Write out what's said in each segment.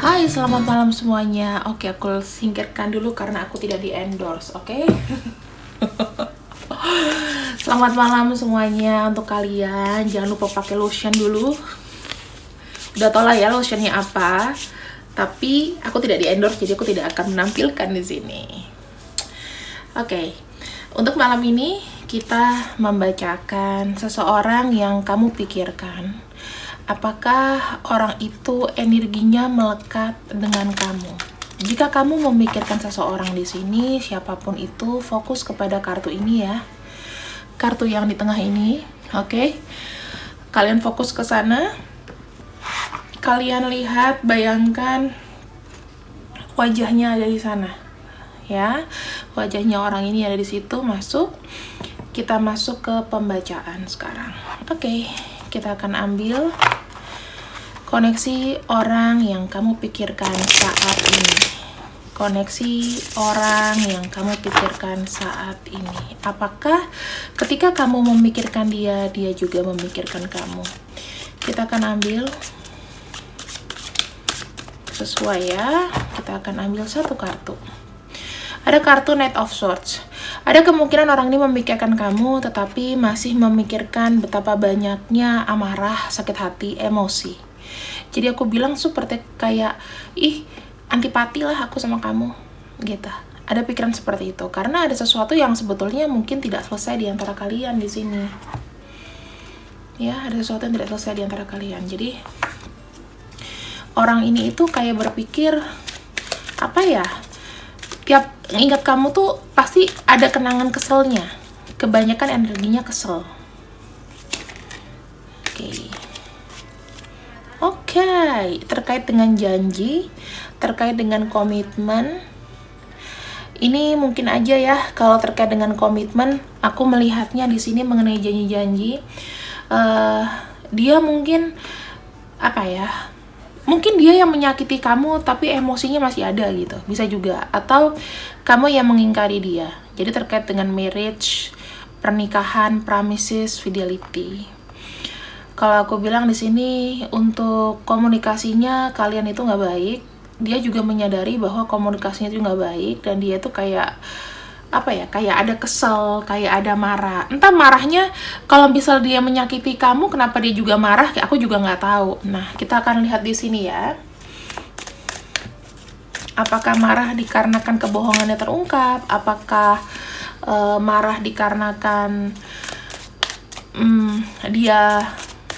Hai, selamat malam semuanya. Oke, aku singkirkan dulu karena aku tidak di endorse, oke? Selamat malam semuanya untuk kalian. Jangan lupa pakai lotion dulu. Udah tau lah ya lotionnya apa. Tapi aku tidak di endorse, jadi aku tidak akan menampilkan di sini. Oke, untuk malam ini kita membacakan seseorang yang kamu pikirkan. Apakah orang itu energinya melekat dengan kamu? Jika kamu memikirkan seseorang di sini, siapapun itu, fokus kepada kartu ini ya. Kartu yang di tengah ini, oke? Kalian fokus ke sana. Kalian lihat, bayangkan wajahnya ada di sana. Ya, wajahnya orang ini ada di situ, masuk. Kita masuk ke pembacaan sekarang. Oke, kita akan ambil koneksi orang yang kamu pikirkan saat ini. Koneksi orang yang kamu pikirkan saat ini. Apakah ketika kamu memikirkan dia, dia juga memikirkan kamu? Kita akan ambil sesuai ya. Kita akan ambil satu kartu. Ada kartu Knight of Swords. Ada kemungkinan orang ini memikirkan kamu, tetapi masih memikirkan betapa banyaknya amarah, sakit hati, emosi. Jadi aku bilang seperti kayak, antipati lah aku sama kamu, gitu. Ada pikiran seperti itu, karena ada sesuatu yang sebetulnya mungkin tidak selesai di antara kalian di sini. Ya, ada sesuatu yang tidak selesai di antara kalian. Jadi, orang ini itu kayak berpikir, apa ya, tiap ingat kamu tuh pasti ada kenangan keselnya. Kebanyakan energinya kesel. Oke, terkait dengan janji, terkait dengan komitmen. Ini mungkin aja ya, kalau terkait dengan komitmen, aku melihatnya di sini mengenai janji-janji. Dia mungkin apa ya? Mungkin dia yang menyakiti kamu, tapi emosinya masih ada gitu. Bisa juga. Atau kamu yang mengingkari dia. Jadi terkait dengan marriage, pernikahan, promises, fidelity. Kalau aku bilang di sini untuk komunikasinya kalian itu nggak baik. Dia juga menyadari bahwa komunikasinya itu nggak baik dan dia tuh kayak apa ya, kayak ada kesel, kayak ada marah. Entah marahnya kalau misal dia menyakiti kamu, kenapa dia juga marah? Aku juga nggak tahu. Nah, kita akan lihat di sini ya. Apakah marah dikarenakan kebohongannya terungkap? Apakah marah dikarenakan dia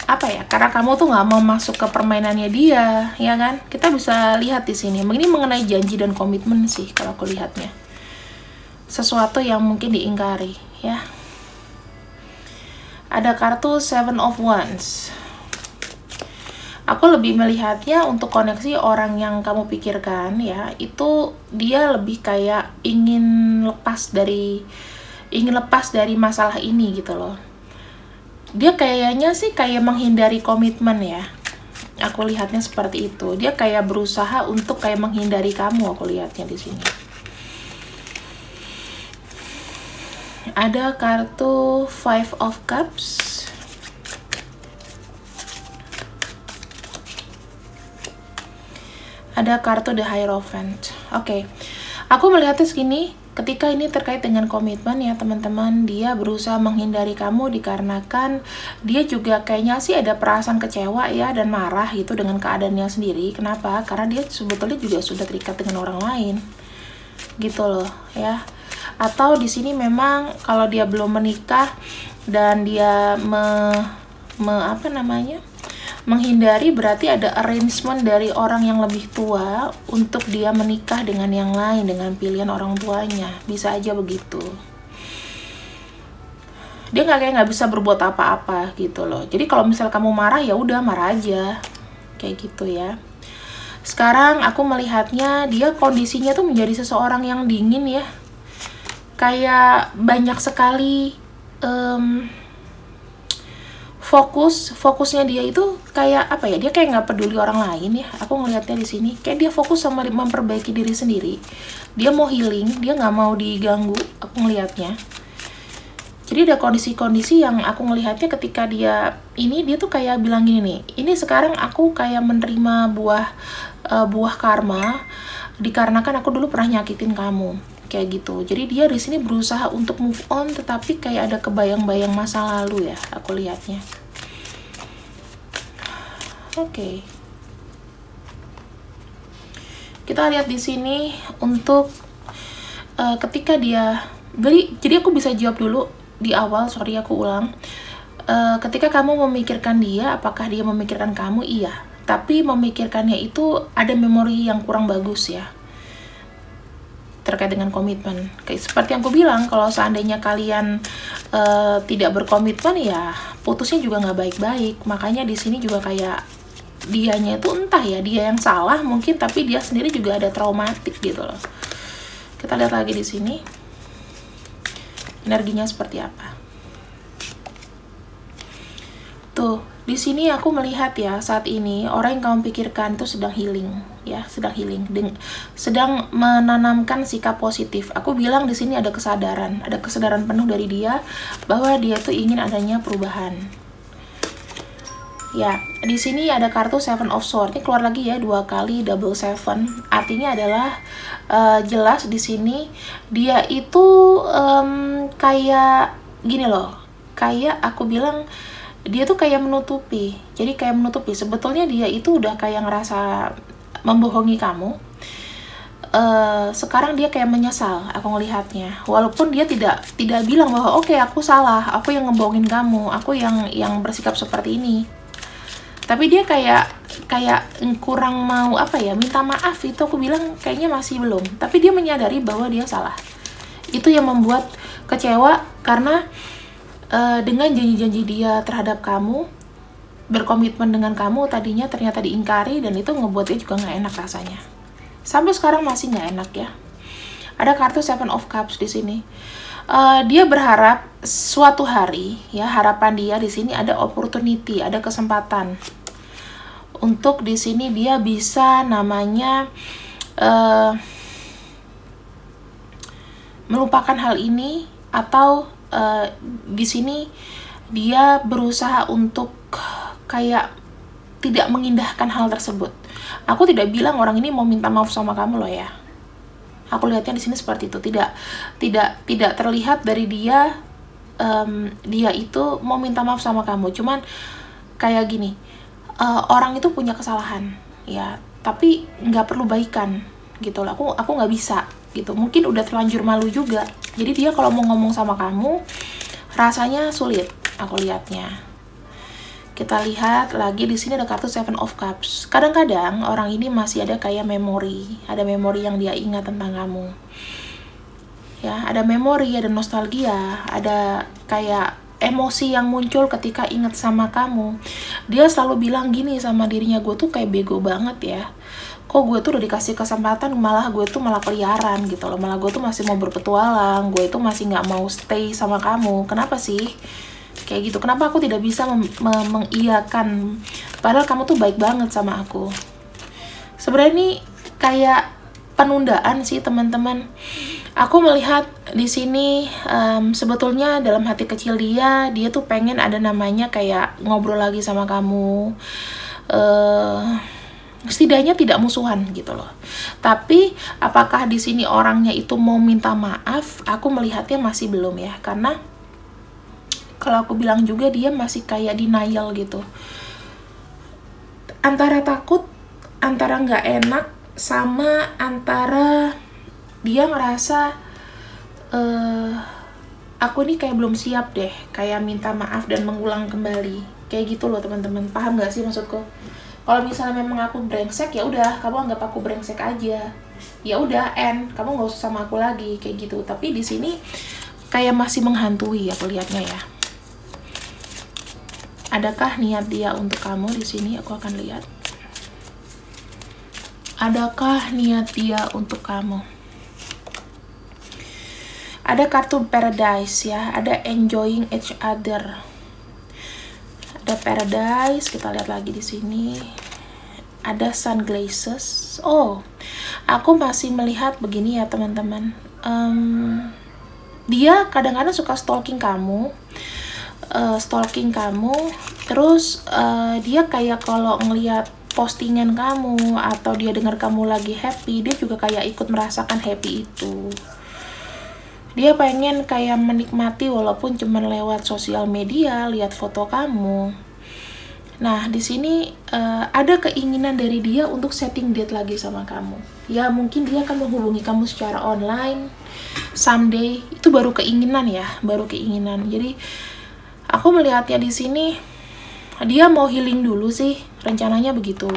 apa ya, karena kamu tuh nggak mau masuk ke permainannya dia, ya kan? Kita bisa lihat di sini. Ini mengenai janji dan komitmen sih kalau aku lihatnya. Sesuatu yang mungkin diingkari, ya. Ada kartu Seven of Wands. Aku lebih melihatnya untuk koneksi orang yang kamu pikirkan, ya. Itu dia lebih kayak ingin lepas dari masalah ini gitu loh. Dia kayaknya sih kayak menghindari komitmen ya. Aku lihatnya seperti itu. Dia kayak berusaha untuk kayak menghindari kamu, aku lihatnya di sini. Ada kartu Five of Cups. Ada kartu The Hierophant. Oke. Aku melihatnya segini, ketika ini terkait dengan komitmen ya teman-teman, dia berusaha menghindari kamu dikarenakan dia juga kayaknya sih ada perasaan kecewa ya dan marah gitu dengan keadaannya sendiri. Kenapa? Karena dia sebetulnya juga sudah terikat dengan orang lain. Gitu loh, ya. Atau di sini memang kalau dia belum menikah dan dia menghindari, berarti ada arrangement dari orang yang lebih tua untuk dia menikah dengan yang lain, dengan pilihan orang tuanya. Bisa aja begitu. Dia nggak bisa berbuat apa-apa gitu loh. Jadi kalau misal kamu marah, ya udah marah aja. Kayak gitu ya. Sekarang aku melihatnya dia kondisinya tuh menjadi seseorang yang dingin ya. Kayak banyak sekali fokusnya dia itu kayak apa ya, dia kayak nggak peduli orang lain ya. Aku ngelihatnya di sini kayak dia fokus sama memperbaiki diri sendiri. Dia mau healing, dia nggak mau diganggu. Aku ngelihatnya Jadi ada kondisi-kondisi yang aku ngelihatnya ketika dia tuh kayak bilang gini nih, ini sekarang aku kayak menerima buah karma dikarenakan aku dulu pernah nyakitin kamu, kayak gitu. Jadi dia di sini berusaha untuk move on, tetapi kayak ada kebayang-bayang masa lalu ya, aku lihatnya. Oke. Kita lihat di sini untuk ketika dia jadi aku bisa jawab dulu di awal, sorry aku ulang. Ketika kamu memikirkan dia, apakah dia memikirkan kamu? Iya. Tapi memikirkannya itu ada memori yang kurang bagus ya, terkait dengan komitmen. Kayak seperti yang aku bilang, kalau seandainya kalian tidak berkomitmen ya putusnya juga nggak baik-baik. Makanya di sini juga kayak dianya itu entah ya, dia yang salah mungkin, tapi dia sendiri juga ada traumatik gitu loh. Kita lihat lagi di sini energinya seperti apa. Tuh, di sini aku melihat ya, saat ini orang yang kamu pikirkan itu sedang healing ya, sedang menanamkan sikap positif. Aku bilang di sini ada kesadaran penuh dari dia bahwa dia tuh ingin adanya perubahan. Ya, di sini ada kartu Seven of Swords. Ini keluar lagi ya, 2 kali double seven. Artinya adalah jelas di sini dia itu kayak gini loh. Kayak aku bilang dia tuh kayak menutupi. Jadi kayak menutupi. Sebetulnya dia itu udah kayak ngerasa membohongi kamu. Sekarang dia kayak menyesal, aku ngelihatnya. Walaupun dia tidak bilang bahwa oke, aku salah, aku yang ngebohongin kamu, aku yang bersikap seperti ini. Tapi dia kayak kurang mau minta maaf. Itu aku bilang kayaknya masih belum. Tapi dia menyadari bahwa dia salah. Itu yang membuat kecewa karena dengan janji-janji dia terhadap kamu, berkomitmen dengan kamu tadinya ternyata diingkari, dan itu ngebuat dia juga nggak enak rasanya. Sampai sekarang masih nggak enak ya. Ada kartu Seven of Cups di sini. Dia berharap suatu hari ya, harapan dia di sini ada opportunity, ada kesempatan untuk di sini dia bisa namanya melupakan hal ini, atau di sini dia berusaha untuk kayak tidak mengindahkan hal tersebut. Aku tidak bilang orang ini mau minta maaf sama kamu loh ya. Aku lihatnya di sini seperti itu. Tidak terlihat dari dia dia itu mau minta maaf sama kamu. Cuman kayak gini, orang itu punya kesalahan ya, tapi nggak perlu baikan gitu loh. Aku nggak bisa gitu. Mungkin udah terlanjur malu juga. Jadi dia kalau mau ngomong sama kamu rasanya sulit, aku lihatnya. Kita lihat lagi di sini ada kartu Seven of Cups. Kadang-kadang orang ini masih ada kayak memori, yang dia ingat tentang kamu. Ya, ada memori, ada nostalgia, ada kayak emosi yang muncul ketika ingat sama kamu. Dia selalu bilang gini sama dirinya, gue tuh kayak bego banget ya. Kok gue tuh udah dikasih kesempatan malah gue tuh malah keliaran gitu loh. Malah gue tuh masih mau berpetualang, gue tuh masih nggak mau stay sama kamu. Kenapa sih? Kayak gitu, kenapa aku tidak bisa mengiyakan padahal kamu tuh baik banget sama aku. Sebenarnya ini kayak penundaan sih teman-teman. Aku melihat di sini sebetulnya dalam hati kecil dia tuh pengen ada namanya kayak ngobrol lagi sama kamu, setidaknya tidak musuhan gitu loh. Tapi apakah di sini orangnya itu mau minta maaf? Aku melihatnya masih belum ya, karena kalau aku bilang juga dia masih kayak denial gitu, antara takut, antara nggak enak, sama antara dia ngerasa aku ini kayak belum siap deh, kayak minta maaf dan mengulang kembali kayak gitu loh teman-teman. Paham nggak sih maksudku? Kalau misalnya memang aku brengsek, ya udah kamu anggap aku brengsek aja, ya udah end, kamu nggak usah sama aku lagi kayak gitu. Tapi di sini kayak masih menghantui aku lihatnya ya. Adakah niat dia untuk kamu di sini? Aku akan lihat. Adakah niat dia untuk kamu? Ada kartu Paradise ya, ada enjoying each other. Ada Paradise, kita lihat lagi di sini. Ada Sunglasses. Oh, aku masih melihat begini ya teman-teman. dia kadang-kadang suka stalking kamu, terus dia kayak kalau ngelihat postingan kamu atau dia dengar kamu lagi happy, dia juga kayak ikut merasakan happy itu. Dia pengen kayak menikmati walaupun cuma lewat sosial media, lihat foto kamu. Nah, di sini ada keinginan dari dia untuk setting date lagi sama kamu. Ya, mungkin dia akan menghubungi kamu secara online someday. Itu baru keinginan ya, baru keinginan. Jadi, aku melihatnya di sini dia mau healing dulu sih, rencananya begitu.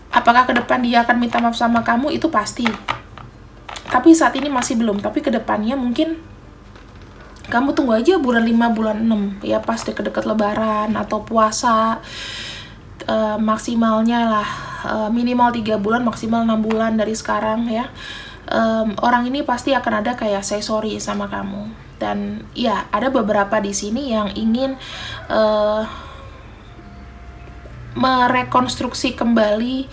Apakah ke depan dia akan minta maaf sama kamu? Itu pasti. Tapi saat ini masih belum, tapi ke depannya mungkin kamu tunggu aja bulan 5, bulan 6 ya, pas deket-deket lebaran atau puasa, maksimalnya lah minimal 3 bulan, maksimal 6 bulan dari sekarang ya. Orang ini pasti akan ada kayak say sorry sama kamu. Dan ya, ada beberapa di sini yang ingin merekonstruksi kembali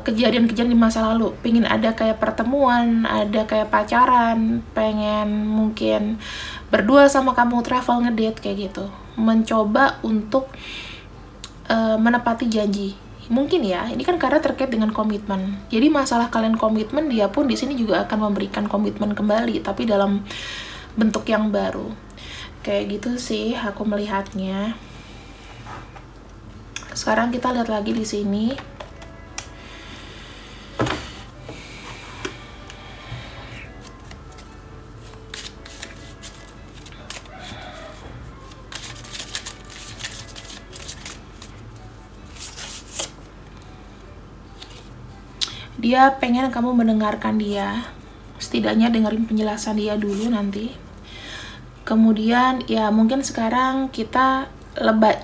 kejadian-kejadian di masa lalu. Pengen ada kayak pertemuan, ada kayak pacaran, pengen mungkin berdua sama kamu, travel, ngedate kayak gitu. Mencoba untuk menepati janji. Mungkin ya, ini kan karena terkait dengan komitmen. Jadi masalah kalian komitmen, dia pun di sini juga akan memberikan komitmen kembali, tapi dalam bentuk yang baru. Kayak gitu sih aku melihatnya. Sekarang kita lihat lagi di sini. Dia pengen kamu mendengarkan dia. Setidaknya dengerin penjelasan dia dulu nanti. Kemudian ya mungkin sekarang kita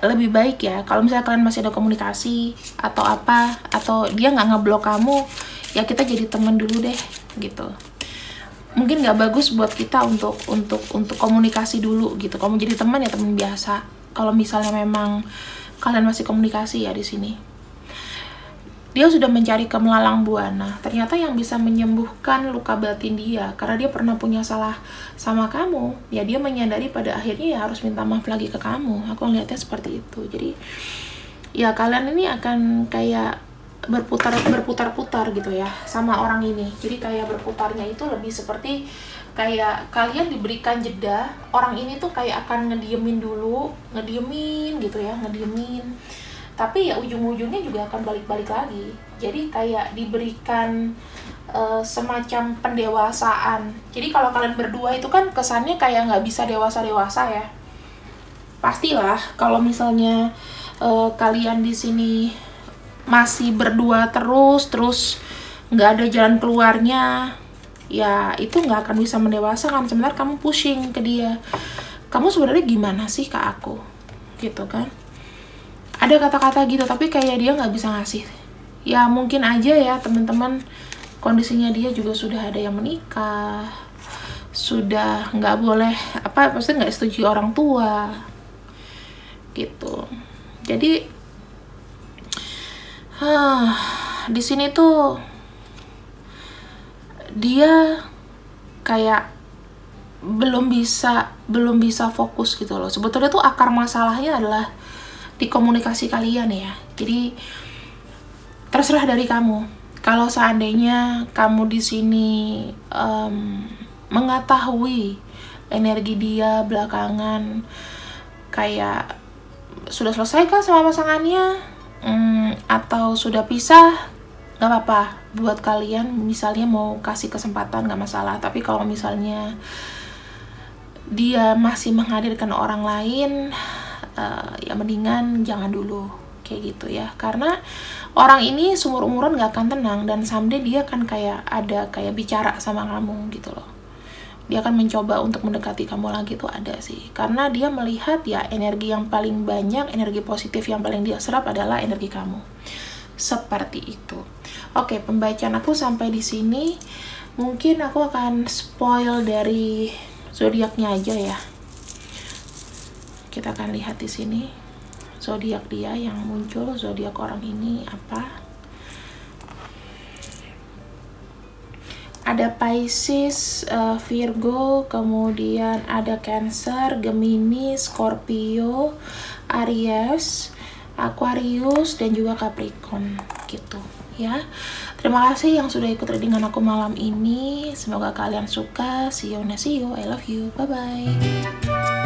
lebih baik ya, kalau misalnya kalian masih ada komunikasi atau apa, atau dia nggak ngeblok kamu, ya kita jadi temen dulu deh gitu. Mungkin nggak bagus buat kita untuk komunikasi dulu gitu. Kamu jadi teman ya teman biasa. Kalau misalnya memang kalian masih komunikasi ya di sini. Dia sudah mencari ke melalang buana. Ternyata yang bisa menyembuhkan luka batin dia, karena dia pernah punya salah sama kamu, ya dia menyadari pada akhirnya ya harus minta maaf lagi ke kamu. Aku ngeliatnya seperti itu. Jadi ya kalian ini akan kayak berputar-putar gitu ya sama orang ini. Jadi kayak berputarnya itu lebih seperti kayak kalian diberikan jeda. Orang ini tuh kayak akan ngediemin dulu, ngediemin gitu ya, ngediemin. Tapi ya ujung-ujungnya juga akan balik-balik lagi. Jadi kayak diberikan semacam pendewasaan. Jadi kalau kalian berdua itu kan kesannya kayak nggak bisa dewasa-dewasa ya. Pastilah kalau misalnya kalian di sini masih berdua terus nggak ada jalan keluarnya, ya itu nggak akan bisa mendewasakan. Sebenarnya kamu pushing ke dia, kamu sebenarnya gimana sih ke aku, gitu kan? Ada kata-kata gitu, tapi kayak dia nggak bisa ngasih. Ya mungkin aja ya teman-teman, kondisinya dia juga sudah ada yang menikah, sudah nggak boleh pasti nggak setuju orang tua, gitu. Jadi di sini tuh dia kayak belum bisa fokus gitu loh. Sebetulnya tuh akar masalahnya adalah di komunikasi kalian ya. Jadi terserah dari kamu. Kalau seandainya kamu di sini mengetahui energi dia belakangan kayak sudah selesai kah sama pasangannya, atau sudah pisah, nggak apa-apa buat kalian. Misalnya mau kasih kesempatan nggak masalah. Tapi kalau misalnya dia masih menghadirkan orang lain, ya mendingan jangan dulu kayak gitu ya. Karena orang ini seumur-umuran gak akan tenang, dan someday dia kan kayak ada kayak bicara sama kamu gitu loh. Dia akan mencoba untuk mendekati kamu lagi tuh ada sih. Karena dia melihat ya energi yang paling banyak, energi positif yang paling dia serap adalah energi kamu. Seperti itu. Oke, pembacaan aku sampai di sini. Mungkin aku akan spoil dari zodiaknya aja ya. Kita akan lihat di sini zodiak dia yang muncul, zodiak orang ini apa. ada Pisces, Virgo, kemudian ada Cancer, Gemini, Scorpio, Aries, Aquarius, dan juga Capricorn gitu ya. Terima kasih yang sudah ikut readingan aku malam ini. Semoga kalian suka. See you, I love you. Bye bye.